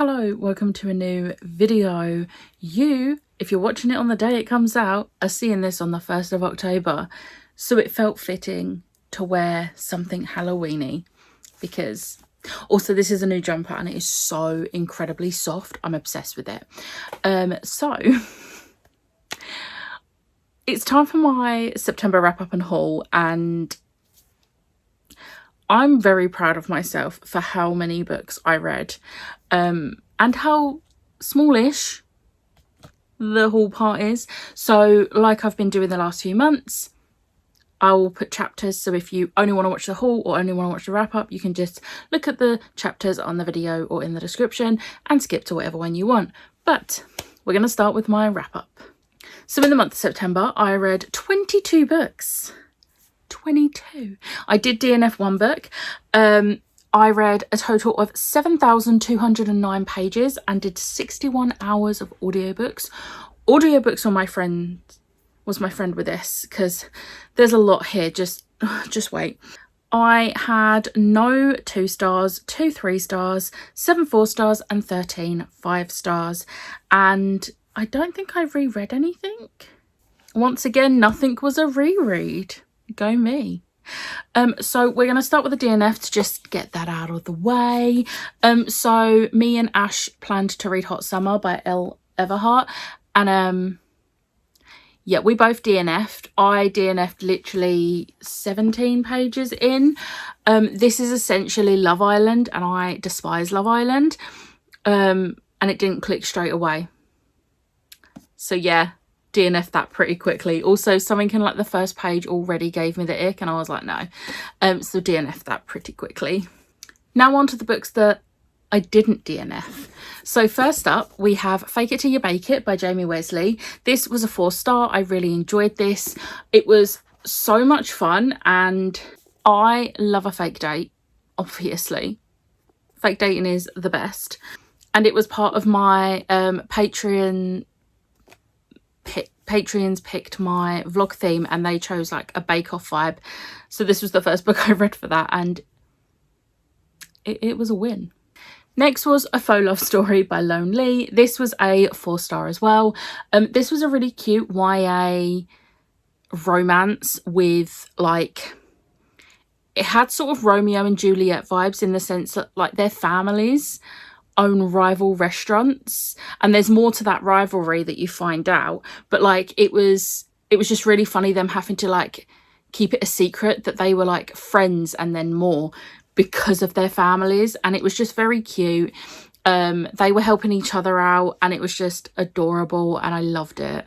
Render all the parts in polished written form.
Hello, welcome to a new video. You, if you're watching it on the day it comes out, are seeing this on the 1st of October. So it felt fitting to wear something Halloweeny because also this is a new jumper and it is so incredibly soft. I'm obsessed with it. So it's time for my September wrap up and haul, and I'm very proud of myself for how many books I read and how smallish the haul part is. So like I've been doing the last few months, I will put chapters, so if you only want to watch the haul or only want to watch the wrap up, you can just look at the chapters on the video or in the description and skip to whatever one you want. But we're going to start with my wrap up. So in the month of September I read 22 books. 22. I did DNF one book. I read a total of 7,209 pages and did 61 hours of audiobooks. Audiobooks were my friend with this because there's a lot here. Just wait. I had no 2 stars, 2 3 stars, 7 4 stars and 13 5 stars. And I don't think I reread anything. Once again, nothing was a reread. Go me. So we're going to start with the DNF to just get that out of the way. So me and Ash planned to read Hot Summer by Elle Everhart, and yeah, we both DNF'd. I DNF'd literally 17 pages in. This is essentially Love Island, and I despise Love Island, and it didn't click straight away. So yeah, DNF that pretty quickly. Also, something in like the first page already gave me the ick and I was like, no. So DNF that pretty quickly. Now on to the books that I didn't DNF. So first up we have Fake It Till You Bake It by Jamie Wesley. This was a 4-star. I really enjoyed this. It was so much fun and I love a fake date, obviously. Fake dating is the best. And it was part of my Patreons picked my vlog theme and they chose like a bake-off vibe, so this was the first book I read for that and it was a win. Next was A Faux Love Story by Lone Lee. This was a 4-star as well. This was a really cute YA romance with like, it had sort of Romeo and Juliet vibes in the sense that like their families own rival restaurants and there's more to that rivalry that you find out, but like it was just really funny them having to like keep it a secret that they were like friends and then more because of their families, and it was just very cute. They were helping each other out and it was just adorable and I loved it.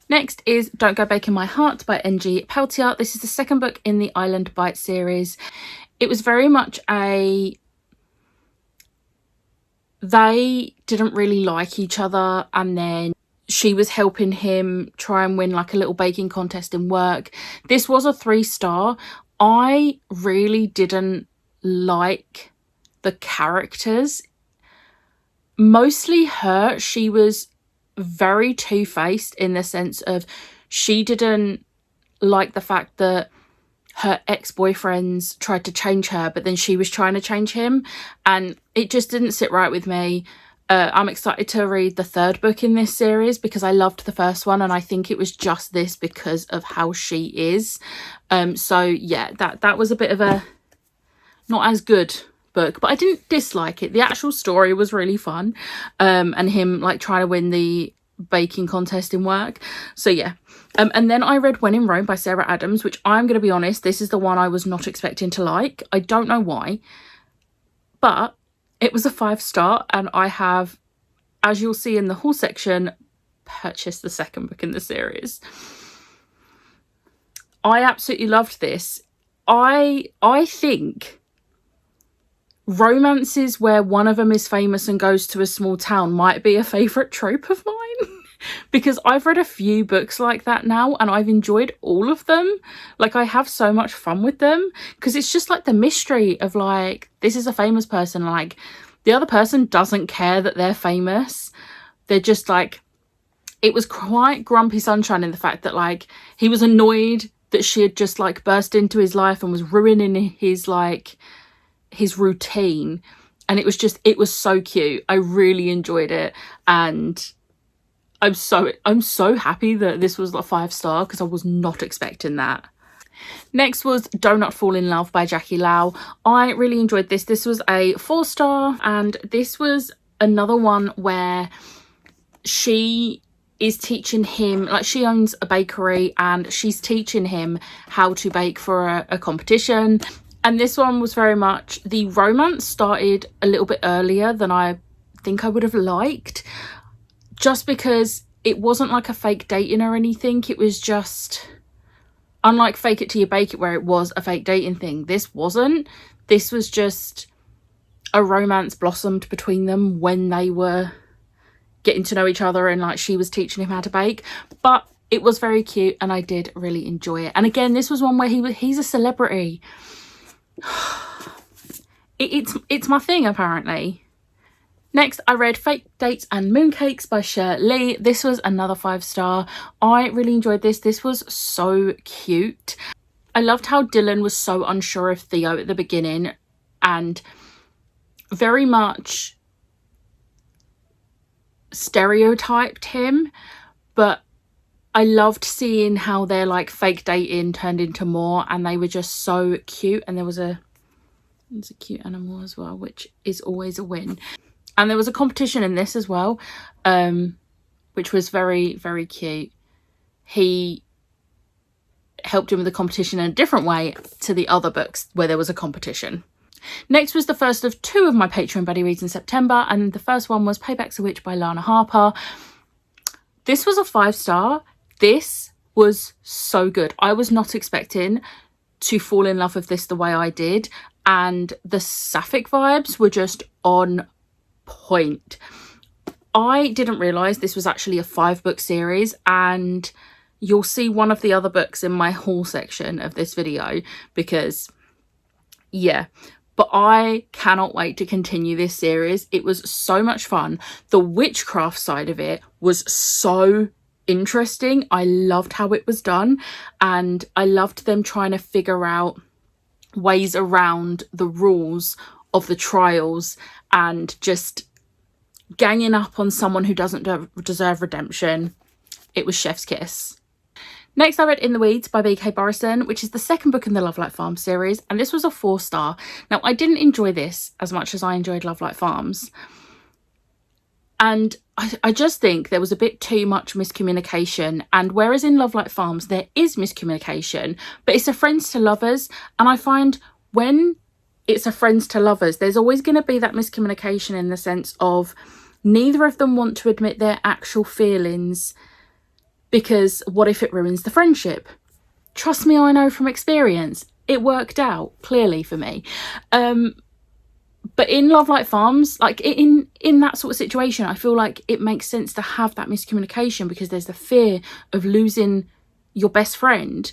Next is Don't Go Breaking My Heart by N.G. Peltier. This is the second book in the Island Bite series. It was very much they didn't really like each other and then she was helping him try and win like a little baking contest in work. This was a 3-star. I really didn't like the characters. Mostly her. She was very two-faced in the sense of she didn't like the fact that her ex-boyfriends tried to change her, but then she was trying to change him, and it just didn't sit right with me. I'm excited to read the 3rd book in this series because I loved the first one and I think it was just this because of how she is. So yeah, that was a bit of a not as good book, but I didn't dislike it. The actual story was really fun, and him like trying to win the baking contest in work. So yeah. And then I read When in Rome by Sarah Adams, which I'm going to be honest, this is the one I was not expecting to like. I don't know why, but it was a 5-star and I have, as you'll see in the haul section, purchased the 2nd book in the series. I absolutely loved this. I think romances where one of them is famous and goes to a small town might be a favourite trope of mine. Because I've read a few books like that now and I've enjoyed all of them. Like I have so much fun with them because it's just like the mystery of like, this is a famous person, like the other person doesn't care that they're famous. They're just like, it was quite Grumpy Sunshine in the fact that like he was annoyed that she had just like burst into his life and was ruining his like his routine, And it was so cute. I really enjoyed it, and I'm so happy that this was a 5-star because I was not expecting that. Next was Do Not Fall in Love by Jackie Lau. I really enjoyed this. This was a 4-star, and this was another one where she is teaching him, like, she owns a bakery and she's teaching him how to bake for a competition. And this one was very much, the romance started a little bit earlier than I think I would have liked, just because it wasn't like a fake dating or anything. It was just, unlike Fake It Till You Bake It, where it was a fake dating thing, this wasn't. This was just a romance blossomed between them when they were getting to know each other, and like she was teaching him how to bake. But it was very cute and I did really enjoy it. And again, this was one where he's a celebrity. It's my thing, apparently. Next, I read Fake Dates and Mooncakes by Cher Lee. This was another 5-star. I really enjoyed this. This was so cute. I loved how Dylan was so unsure of Theo at the beginning and very much stereotyped him, but I loved seeing how their like fake dating turned into more, and they were just so cute. And there's a cute animal as well, which is always a win. And there was a competition in this as well, which was very, very cute. He helped him with the competition in a different way to the other books where there was a competition. Next was the first of 2 of my Patreon buddy reads in September, and the first one was Payback's a Witch by Lana Harper. This was a 5-star. This was so good. I was not expecting to fall in love with this the way I did, and the sapphic vibes were just on point. I didn't realise this was actually a 5-book series, and you'll see one of the other books in my haul section of this video because, yeah. But I cannot wait to continue this series. It was so much fun. The witchcraft side of it was so interesting. I loved how it was done, and I loved them trying to figure out ways around the rules of the trials and just ganging up on someone who doesn't deserve redemption. It was chef's kiss. Next, I read In the Weeds by B.K. Borison, which is the second book in the Love Like Farms series, and this was a 4-star. Now, I didn't enjoy this as much as I enjoyed Love Like Farms, and I just think there was a bit too much miscommunication. And whereas in Love Like Farms there is miscommunication, but it's a friends to lovers, and I find when it's a friends to lovers, there's always going to be that miscommunication in the sense of neither of them want to admit their actual feelings, because what if it ruins the friendship? Trust me, I know from experience. It worked out, clearly, for me. But in Love Like Farms, like in that sort of situation, I feel like it makes sense to have that miscommunication because there's the fear of losing your best friend.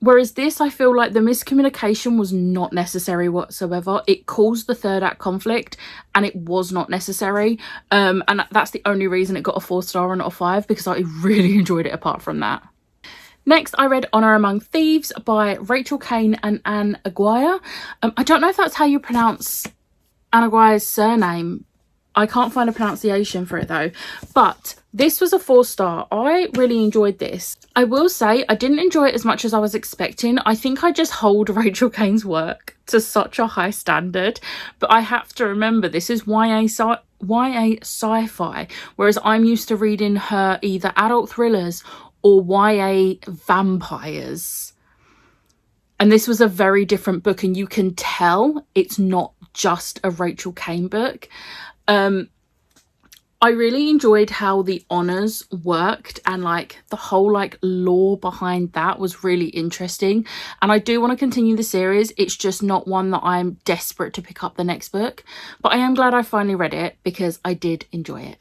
Whereas this, I feel like the miscommunication was not necessary whatsoever. It caused the third act conflict and it was not necessary. And that's the only reason it got a 4-star and not a 5, because I really enjoyed it apart from that. Next, I read Honour Among Thieves by Rachel Kane and Anne Aguirre. I don't know if that's how you pronounce Anne Aguirre's surname. I can't find a pronunciation for it though. But this was a 4-star. I really enjoyed this. I will say I didn't enjoy it as much as I was expecting. I think I just hold Rachel Kane's work to such a high standard. But I have to remember this is YA sci-fi, whereas I'm used to reading her either adult thrillers or YA vampires. And this was a very different book, and you can tell it's not just a Rachel Kane book. I really enjoyed how the honours worked, and like the whole like lore behind that was really interesting, and I do want to continue the series. It's just not one that I'm desperate to pick up the next book, but I am glad I finally read it because I did enjoy it.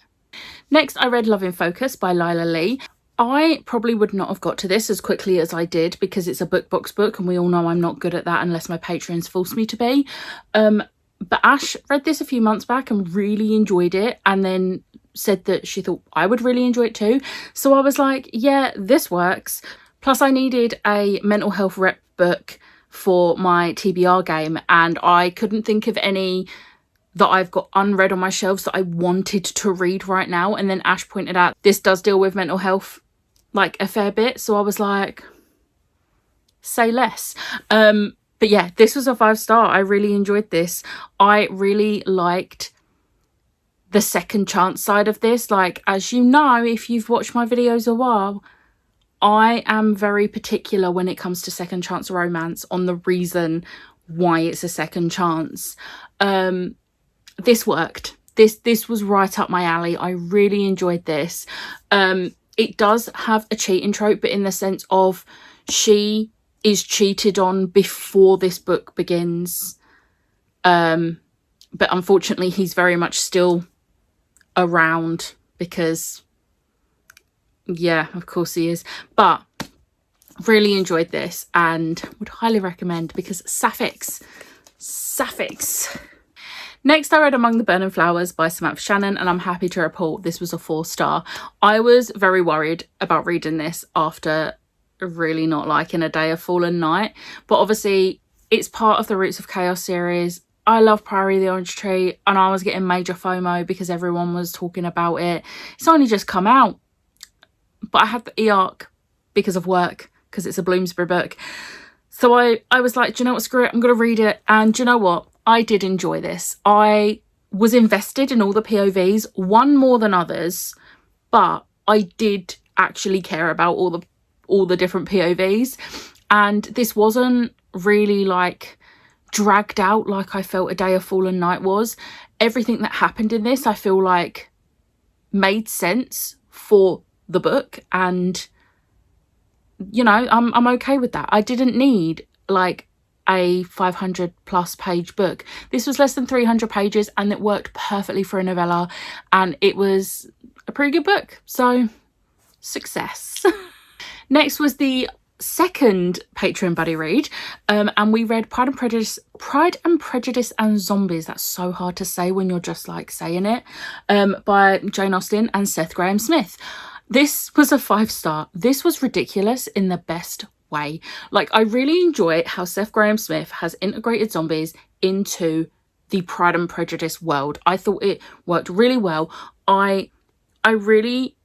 Next, I read Love in Focus by Lila Lee. I probably would not have got to this as quickly as I did because it's a BookBox book, and we all know I'm not good at that unless my patrons force me to be. But Ash read this a few months back and really enjoyed it, and then said that she thought I would really enjoy it too. So I was like, yeah, this works. Plus I needed a mental health rep book for my TBR game, and I couldn't think of any that I've got unread on my shelves that I wanted to read right now. And then Ash pointed out this does deal with mental health like a fair bit, so I was like, say less. But yeah, this was a 5-star. I really enjoyed this. I really liked the second chance side of this. Like, as you know, if you've watched my videos a while, I am very particular when it comes to second chance romance on the reason why it's a second chance. This worked. This was right up my alley. I really enjoyed this. It does have a cheating trope, but in the sense of she is cheated on before this book begins. But unfortunately, he's very much still around because, yeah, of course he is. But really enjoyed this and would highly recommend because sapphics. Next, I read Among the Burning Flowers by Samantha Shannon, and I'm happy to report this was a 4-star. I was very worried about reading this after really not liking A Day of Fallen Night, but obviously it's part of the Roots of Chaos series. I love Priory of the Orange Tree, and I was getting major FOMO because everyone was talking about it. It's only just come out, but I had the e-arc because of work, because it's a Bloomsbury book. So I was like, do you know what, screw it, I'm going to read it. And do you know what? I did enjoy this. I was invested in all the POVs, one more than others, but I did actually care about all the different POVs. And this wasn't really like dragged out like I felt A Day of Fallen Night was. Everything that happened in this, I feel like, made sense for the book, and you know, I'm okay with that. I didn't need like a 500 plus page book. This was less than 300 pages and it worked perfectly for a novella, and it was a pretty good book, so success. Next was the second Patreon buddy read, and we read Pride and Prejudice and Zombies. That's so hard to say when you're just like saying it, by Jane Austen and Seth Grahame-Smith. This was a 5-star. This was ridiculous in the best way. Like, I really enjoy how Seth Grahame-Smith has integrated zombies into the Pride and Prejudice world. I thought it worked really well. I really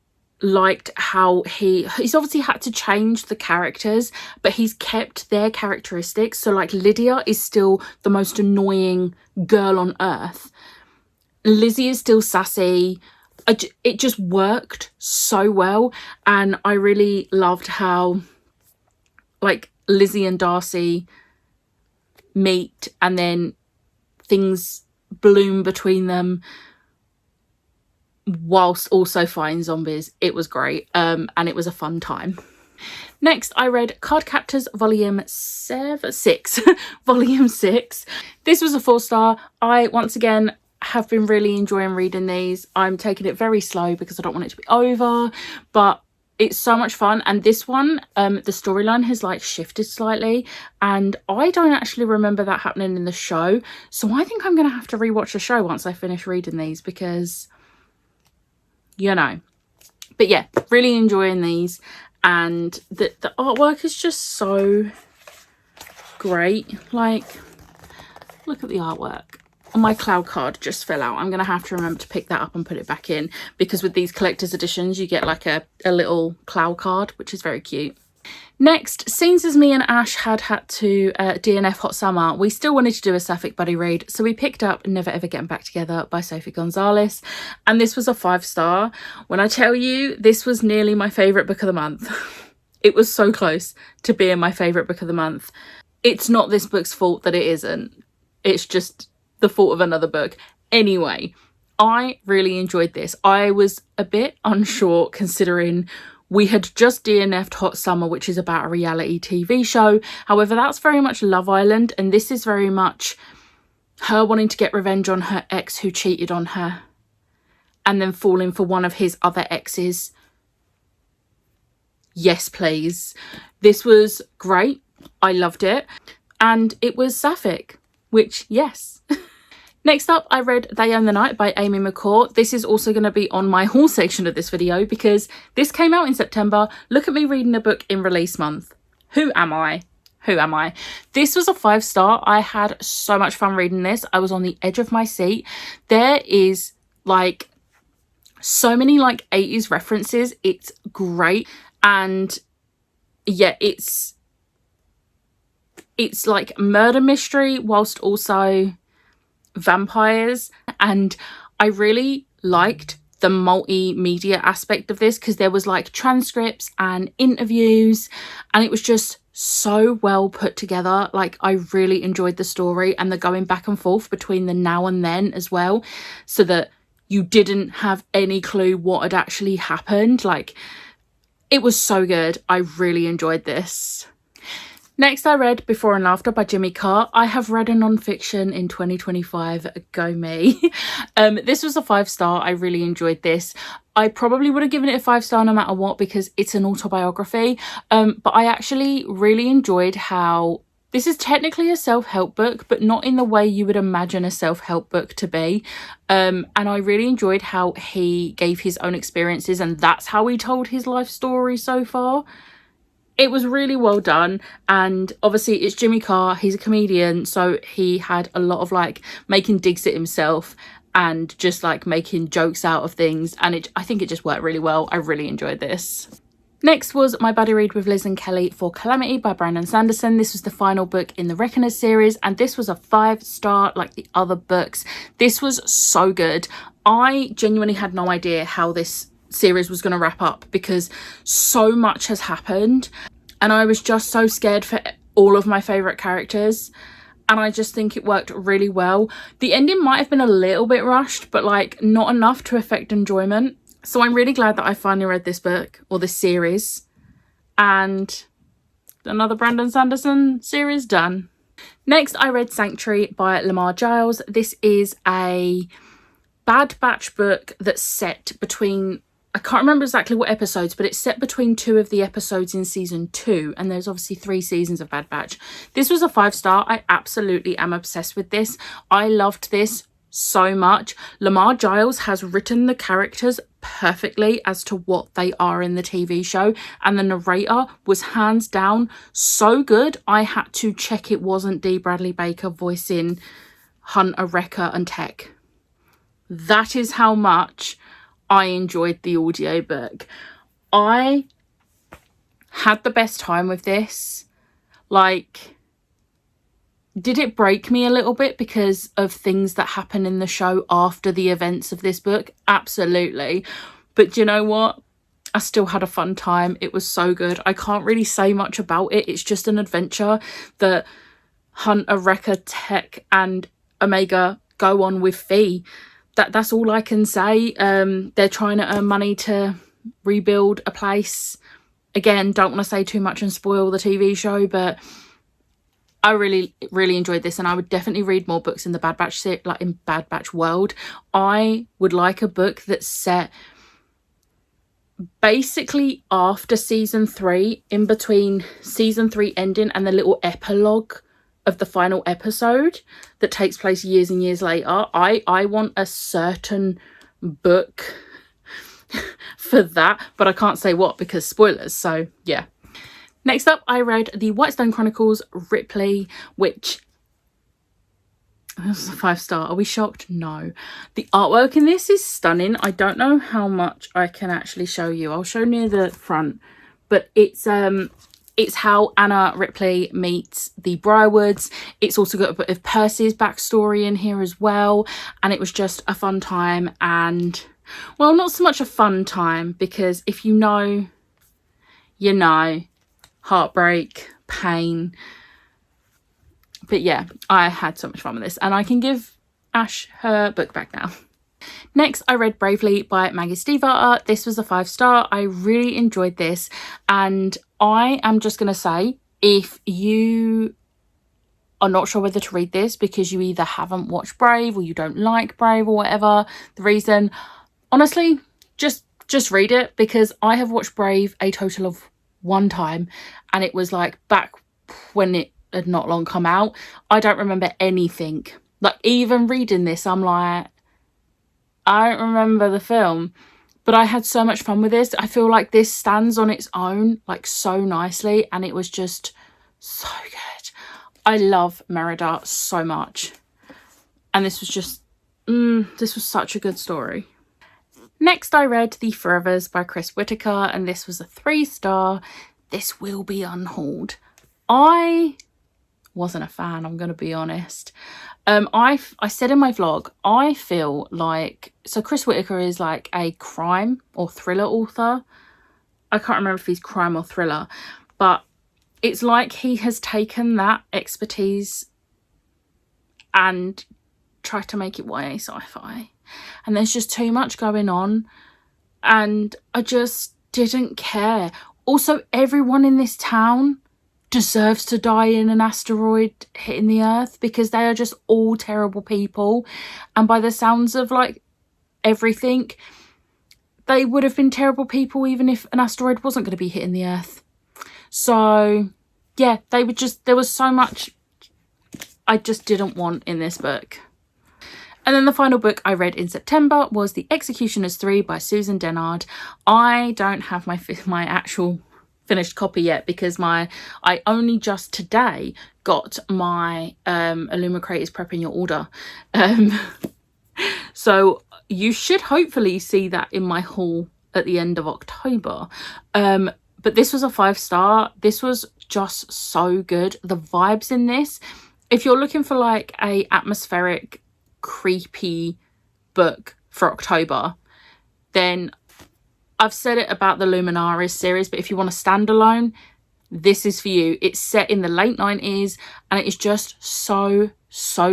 liked how he's obviously had to change the characters, but he's kept their characteristics. So like Lydia is still the most annoying girl on earth. Lizzie is still sassy. It just worked so well, and I really loved how like Lizzie and Darcy meet and then things bloom between them whilst also fighting zombies. It was great, and it was a fun time. Next, I read Cardcaptors Volume 6. Volume 6. This was a 4-star. I, once again, have been really enjoying reading these. I'm taking it very slow because I don't want it to be over, but it's so much fun. And this one, the storyline has like shifted slightly, and I don't actually remember that happening in the show, so I think I'm gonna have to rewatch the show once I finish reading these, because you know. But yeah, really enjoying these, and the artwork is just so great. Like, look at the artwork. My cloud card just fell out. I'm gonna have to remember to pick that up and put it back in, because with these collector's editions you get like a little cloud card, which is very cute. Next, since as me and Ash had to DNF Hot Summer, we still wanted to do a sapphic buddy read, so we picked up Never Ever Getting Back Together by Sophie Gonzalez, and this was a 5-star. When I tell you, this was nearly my favourite book of the month. It was so close to being my favourite book of the month. It's not this book's fault that it isn't. It's just the fault of another book. Anyway, I really enjoyed this. I was a bit unsure considering we had just DNF'd Hot Summer, which is about a reality TV show. However, that's very much Love Island, and this is very much her wanting to get revenge on her ex who cheated on her and then falling for one of his other exes. Yes, please. This was great. I loved it. And it was sapphic, which, yes. Next up, I read They Own the Night by Amy McCourt. This is also going to be on my haul section of this video because this came out in September. Look at me reading a book in release month. Who am I? who am I? This was a 5-star. I had so much fun reading this. I was on the edge of my seat. There is like so many like 80s references. It's great. And yeah, it's like murder mystery whilst also vampires. And I really liked the multimedia aspect of this because there was like transcripts and interviews, and it was just so well put together. Like, I really enjoyed the story and the going back and forth between the now and then as well, so that you didn't have any clue what had actually happened. Like, it was so good. I really enjoyed this. Next, I read Before and After by Jimmy Carr. I have read a non-fiction in 2025. Go me. This was a 5-star. I really enjoyed this. I probably would have given it a 5-star no matter what because it's an autobiography. But I actually really enjoyed how this is technically a self-help book, but not in the way you would imagine a self-help book to be. And I really enjoyed how he gave his own experiences, and that's how he told his life story so far. It was really well done, and obviously it's Jimmy Carr, he's a comedian, so he had a lot of like making digs at himself and just like making jokes out of things, and I think it just worked really well. I really enjoyed this. Next was my buddy read with Liz and Kelly for Calamity by Brandon Sanderson. This was the final book in the Reckoners series, and this was a 5-star like the other books. This was so good. I genuinely had no idea how this series was going to wrap up because so much has happened, and I was just so scared for all of my favourite characters, and I just think it worked really well. The ending might have been a little bit rushed, but like not enough to affect enjoyment. So I'm really glad that I finally read this book, or this series, and another Brandon Sanderson series done. Next, I read Sanctuary by Lamar Giles. This is a Bad Batch book that's set between, I can't remember exactly what episodes, but it's set between 2 of the episodes in season 2, and there's obviously 3 seasons of Bad Batch. This was a 5-star. I absolutely am obsessed with this. I loved this so much. Lamar Giles has written the characters perfectly as to what they are in the TV show, and the narrator was hands down so good. I had to check it wasn't D. Bradley Baker voicing Hunter, Wrecker and Tech. That is how much I enjoyed the audiobook. I had the best time with this. Like, did it break me a little bit because of things that happen in the show after the events of this book? Absolutely. But do you know what? I still had a fun time. It was so good. I can't really say much about it. It's just an adventure that Hunter, Wrecker, Tech and Omega go on with Fee. That's all I can say. They're trying to earn money to rebuild a place. Again, don't want to say too much and spoil the TV show, but I really, really enjoyed this, and I would definitely read more books in the Bad Batch like in Bad Batch world. I would like a book that's set basically after season 3, in between season 3 ending and the little epilogue of the final episode that takes place years and years later. I want a certain book for that, but I can't say what because spoilers, so yeah. Next up, I read the Whitestone Chronicles Ripley, which this is a 5-star. Are we shocked? No. The artwork in this is stunning. I don't know how much I can actually show you. I'll show near the front, but it's how Anna Ripley meets the Briarwoods. It's also got a bit of Percy's backstory in here as well, and it was just a fun time. And well, not so much a fun time, because if you know, you know. Heartbreak, pain. But yeah, I had so much fun with this, and I can give Ash her book back now. Next, I read Bravely by Maggie Stiefvater. This was a 5-star. I really enjoyed this, and I am just going to say, if you are not sure whether to read this because you either haven't watched Brave or you don't like Brave or whatever the reason, honestly, just read it, because I have watched Brave a total of 1 time, and it was like back when it had not long come out. I don't remember anything. Like, even reading this, I'm like, I don't remember the film, but I had so much fun with this. I feel like this stands on its own like so nicely, and it was just So good. I love Merida so much. And this was just, this was such a good story. Next, I read The Forevers by Chris Whitaker, and this was a 3-star. This will be unhauled. I wasn't a fan, I'm going to be honest. I said in my vlog, I feel like, so Chris Whitaker is like a crime or thriller author. I can't remember if he's crime or thriller, but it's like he has taken that expertise and tried to make it YA sci-fi. And there's just too much going on. And I just didn't care. Also, everyone in this town deserves to die in an asteroid hitting the Earth because they are just all terrible people. And by the sounds of like everything, they would have been terrible people even if an asteroid wasn't going to be hitting the Earth. So yeah, they were just, there was so much I just didn't want in this book. And then the final book I read in September was The Executioners 3 by Susan Dennard. I don't have my actual finished copy yet because I only just today got my Illumicrators prepping your order. So you should hopefully see that in my haul at the end of October. But this was a 5-star. This was just so good. The vibes in this, if you're looking for like a atmospheric, creepy book for October, then I've said it about the Luminaries series, but if you want a standalone, this is for you. It's set in the late 90s and it is just so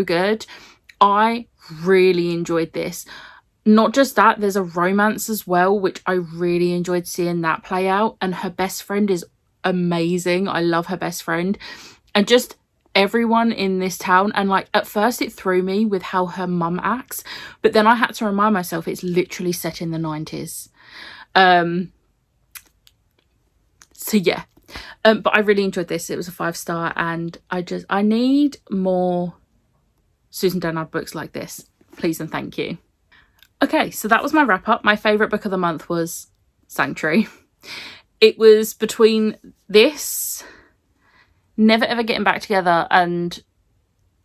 good. I really enjoyed this. Not just that, there's a romance as well, which I really enjoyed seeing that play out. And her best friend is amazing. I love her best friend. And just everyone in this town. And like at first it threw me with how her mum acts, but then I had to remind myself it's literally set in the 90s. So yeah, but I really enjoyed this. It was a 5-star and I need more Susan Dennard books like this, please and thank you. Okay, so that was my wrap up. My favourite book of the month was Sanctuary. It was between this, Never Ever Getting Back Together, and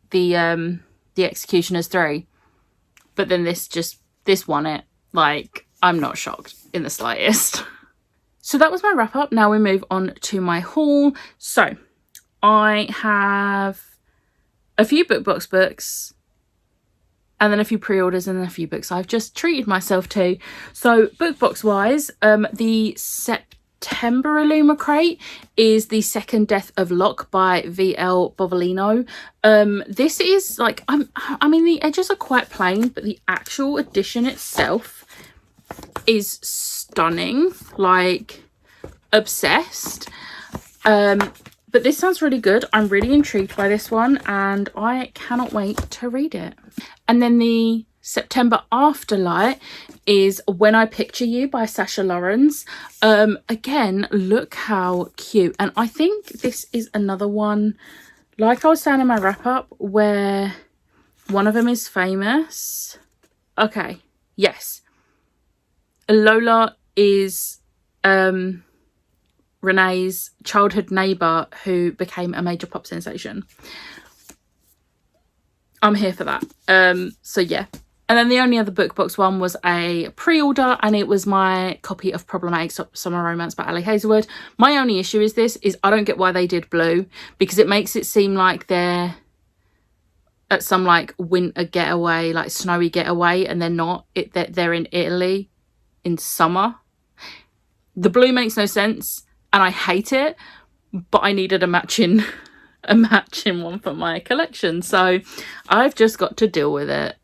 the Executioners 3. But then this won it. Like, I'm not shocked in the slightest. So that was my wrap up. Now we move on to my haul. So I have a few BookBox books and then a few pre-orders and then a few books I've just treated myself to. So BookBox wise, the September Illumicrate is The Second Death of Locke by V.L. Bovolino. This is like, I mean the edges are quite plain, but the actual edition itself is stunning, like obsessed. But this sounds really good. I'm really intrigued by this one and I cannot wait to read it. And then the September Afterlight is When I Picture You by Sasha Lawrence. Again, look how cute. And I think this is another one, like I was saying in my wrap up, where one of them is famous. Okay, yes. Lola is Renee's childhood neighbour who became a major pop sensation. I'm here for that. So yeah. And then the only other BookBox one was a pre-order and it was my copy of Problematic Summer Romance by Ali Hazelwood. My only issue is I don't get why they did blue, because it makes it seem like they're at some like winter getaway, like snowy getaway, and they're not. They're in Italy in summer. The blue makes no sense and I hate it, but I needed a matching one for my collection, so I've just got to deal with it.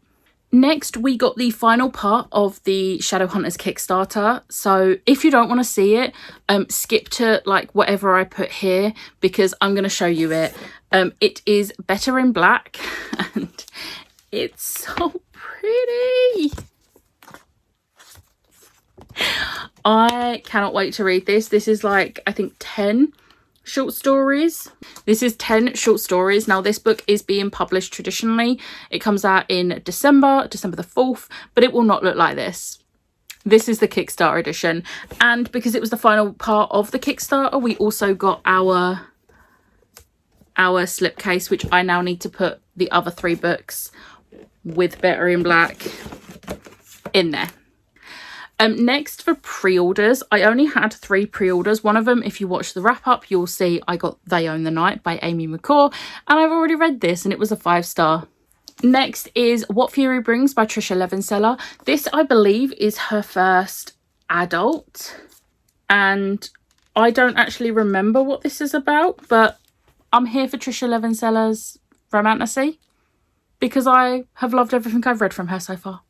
Next we got the final part of the Shadowhunters Kickstarter, so if you don't want to see it, skip to like whatever I put here because I'm going to show you it. It is Better in Black and it's so pretty. I cannot wait to read this. This is like, I think 10 short stories. This is 10 short stories. Now this book is being published traditionally. It comes out in December the 4th, but it will not look like this. This is the Kickstarter edition. And because it was the final part of the Kickstarter, we also got our our slipcase, which I now need to put the other 3 books with Better in Black in there. Next for pre-orders, I only had 3 pre-orders. One of them, if you watch the wrap-up, you'll see I got They Own the Night by Amy McCaw, and I've already read this and it was a 5-star. Next is What Fury Brings by Tricia Levenseller. This, I believe, is her first adult, and I don't actually remember what this is about, but I'm here for Tricia Levenseller's romantasy because I have loved everything I've read from her so far.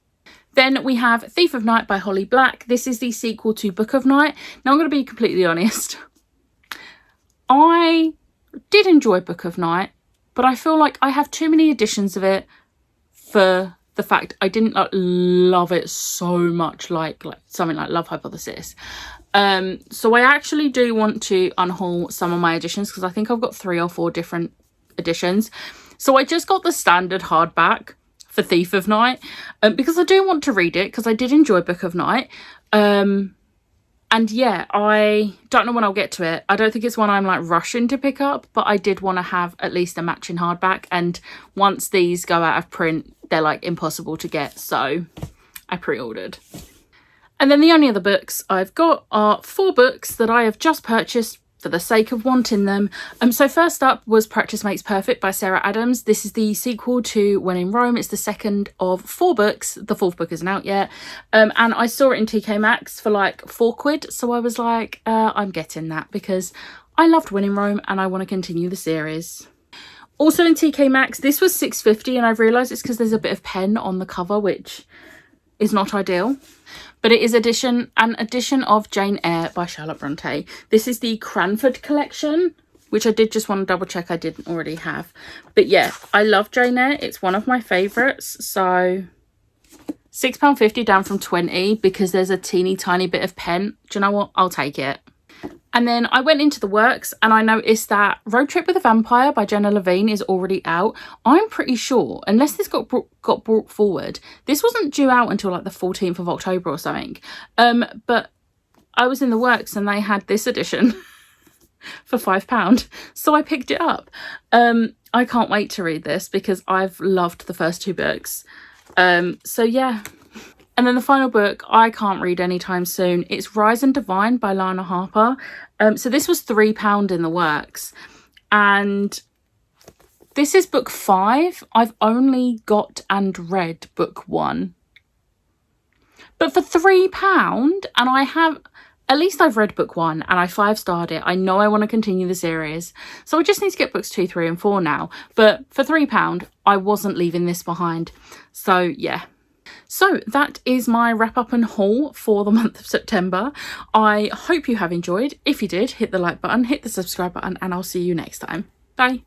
Then we have Thief of Night by Holly Black. This is the sequel to Book of Night. Now, I'm going to be completely honest. I did enjoy Book of Night, but I feel like I have too many editions of it for the fact I didn't love it so much like something like Love Hypothesis. So I actually do want to unhaul some of my editions because I think I've got 3 or 4 different editions. So I just got the standard hardback for Thief of Night because I do want to read it because I did enjoy Book of Night. And yeah, I don't know when I'll get to it. I don't think it's one I'm like rushing to pick up, but I did want to have at least a matching hardback. And once these go out of print, they're like impossible to get. So I pre-ordered. And then the only other books I've got are 4 books that I have just purchased for the sake of wanting them. So first up was Practice Makes Perfect by Sarah Adams. This is the sequel to When in Rome. It's the second of 4 books. The 4th book isn't out yet. And I saw it in TK Maxx for like £4. So I was like, I'm getting that because I loved When in Rome and I want to continue the series. Also in TK Maxx, this was £6.50 and I've realised it's because there's a bit of pen on the cover, which is not ideal. But it is an edition of Jane Eyre by Charlotte Bronte. This is the Cranford collection, which I did just want to double check I didn't already have. But yeah, I love Jane Eyre. It's one of my favourites. So £6.50 down from £20 because there's a teeny tiny bit of pen. Do you know what? I'll take it. And then I went into the works and I noticed that Road Trip with a Vampire by Jenna Levine is already out. I'm pretty sure, unless this got brought forward, this wasn't due out until like the 14th of October or something. But I was in the works and they had this edition for £5. So I picked it up. I can't wait to read this because I've loved the first 2 books. So yeah. And then the final book I can't read anytime soon. It's Rise and Divine by Lana Harper. So this was £3 in the works. And this is book 5. I've only got and read book 1. But for £3, and I have... At least I've read book 1 and I 5-starred it. I know I want to continue the series. So I just need to get books 2, 3 and 4 now. But for £3, I wasn't leaving this behind. So yeah. So that is my wrap up and haul for the month of September. I hope you have enjoyed. If you did, hit the like button, hit the subscribe button, and I'll see you next time. Bye.